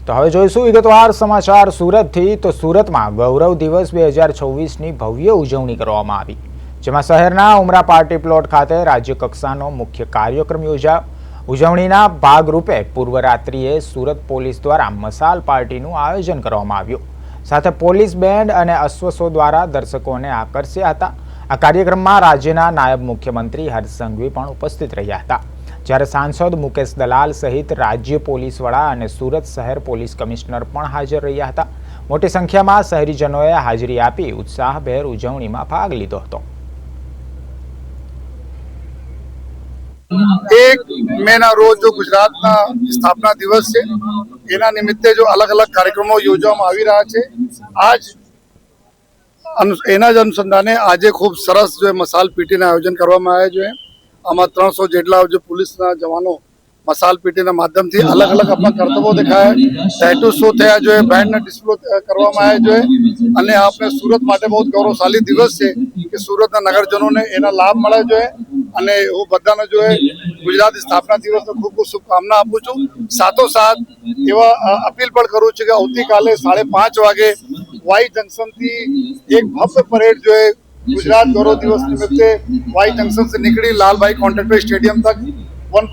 તો હવે જોઈશું વિગતવાર સમાચાર સુરતથી। તો સુરતમાં ગૌરવ દિવસ 2024ની ભવ્ય ઉજવણી કરવામાં આવી, જેમાં શહેરના ઉમરા પાર્ટી પ્લોટ ખાતે રાજ્ય કક્ષાનો મુખ્ય કાર્યક્રમ યોજાયો। ઉજવણીના ભાગરૂપે પૂર્વ રાત્રિએ સુરત પોલીસ દ્વારા મસાલ પાર્ટીનું આયોજન કરવામાં આવ્યું, સાથે પોલીસ બેન્ડ અને અશ્વસો દ્વારા દર્શકોને આકર્ષ્યા હતા। આ કાર્યક્રમમાં રાજ્યના નાયબ મુખ્યમંત્રી હર્ષ સંઘવી પણ ઉપસ્થિત રહ્યા હતા, જ્યારે સાંસદ મુકેશ દલાલ સહિત રાજ્ય પોલીસ વડા અને સુરત શહેર પોલીસ કમિશનર પણ હાજર રહ્યા હતા। મોટી સંખ્યામાં શહેરીજનોએ હાજરી આપી ઉત્સાહભેર ઉજવણીમાં ભાગ લીધો હતો। 1 મેના રોજ जो गुजरातना स्थापना दिवस है, एना निमित्ते जो अलग अलग कार्यक्रमों योजવામાં આવી રહ્યા છે। आज એના જ અનુસંધાને આજે ખૂબ સરસ जो मसाल पीटीના આયોજન કરવામાં આવ્યા છે। આમાં 300 જેટલા जो પોલીસના જવાનો મસાલ પીટીના માધ્યમથી અલગ અલગ આપણા કર્તવ્યો દેખાયા। ટેટુ શો થયા जो બેન્ડના ડિસ્પ્લે કરવામાં આવ્યા છે અને આપણે સુરત માટે બહુ ગૌરવશાળી દિવસ છે કે સુરતના નગરજનોને એના લાભ મળે છે અને હું બધાને जो ગુજરાત સ્થાપના દિવસનો ખૂબ ખૂબ શુભકામના આપું છું। સાથોસાથ એવા અપીલ પણ કરું છું કે આવતીકાલે 5:30 વાગે વાઈ જંકશનથી એક ભવ્ય પરેડ जो गुजरात गौरव दिवस निमित्ते वाई जंक्शन से निकली लाल भाई कॉन्ट्रैक्टर स्टेडियम तक 1.